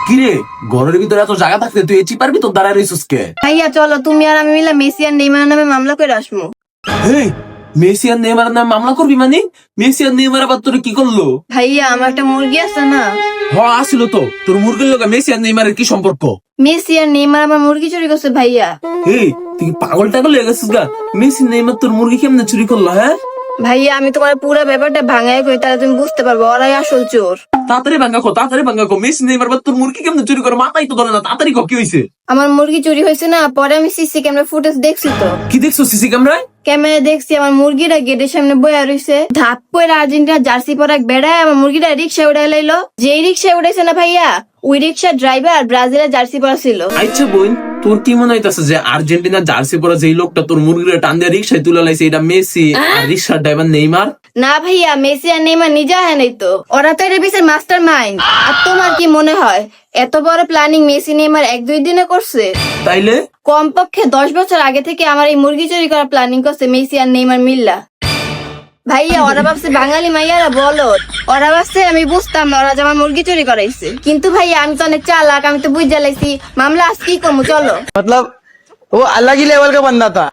কিরে, ঘরের ভিতরে এত জায়গা থাকতে তুই এচি পারবি? তোর দাঁড়ায় রইছিস কে? ভাইয়া চলো তুমি আর আমি মিলে মেসি আর নেইমার নামে মামলা করে আসবো। হেই, মেসি আর নেইমার নামে মামলা করবি মানে? মেসি আর নেইমার আবার তোর কি করলো? ভাইয়া আমার একটা মুরগি আছে না, আসিল তো। তোর মুরগির লোক মেসি আর নেইমারের কি সম্পর্ক? মেসি আর নেইমার আমার মুরগি চুরি করছে ভাইয়া। এই, তুই কি পাগল টাগল হয়ে গেছিস গা? মেসি নেইমার তোর মুরগি কেমনে চুরি করলো? হ্যাঁ, ভাইয়া আমি তোমার পুরো ব্যাপারটা ভাঙায় কই, তাহলে তুমি বুঝতে পারবো ওরাই আসল চোর। তাড়াতাড়ি ভাঙ্গা কো। মেসি নেইমার বা তোর মুরগি কেমনে চুরি করে? মাথায় তো ধরে না। তাড়াতাড়ি কো, কি হয়েছে? আমার মুরগি চুরি হয়েছে না, পরে আমি সিসি ক্যামেরা ফুটেজ দেখছি তো। কি দেখছো সিসি ক্যামেরায়? ক্যামেরা দেখছি আমার মুরগিটা গেটের সামনে বয়া রইছে, ধাপ করে আর্জেন্টিনা জার্সি পরা এক বেড়ায় আমার মুরগিটা রিক্সা উড়াই লাইলো। যেই রিক্সা উঠাইছে না ভাইয়া, ওই রিক্সার ড্রাইভার ব্রাজিলের জার্সি পরা ছিল। আচ্ছা বোন, তোর কি মনে হইতাছে যে আর্জেন্টিনা জার্সি পরা যেই লোকটা তোর মুরগির টান দিয়ে রিক্সায় তুলে লাইছে এটা মেসি, আর রিক্সার ড্রাইভার নেইমার? না ভাইয়া, মেসি আর নেইমার নিজে হয় নাই তো, ওরা তো এর পিছনে মাস্টার মাইন্ড। আর তোমার কি মনে হয় এত বড় প্ল্যানিং মেসি নেইমার এক দুই দিনে করছে? তাইলে কমপক্ষে 10 বছর আগে থেকে আমার এই মুরগি চুরি করার প্ল্যানিং করছে মেসি আর নেইমার মিল্লা। ভাইয়া ওরা ভাবছে বাঙালি মাইয়ারা বলদ, ওরা ভাবছে আমি বুঝতাম না ওরা যে আমার মুরগি চুরি করাইছে। কিন্তু ভাইয়া আমি তো অনেক চালাক, আমি তো বুঝে লাইছি মামলা আজ কি করবো, চলো। मतलब वो अलग ही लेवल का बंदा था।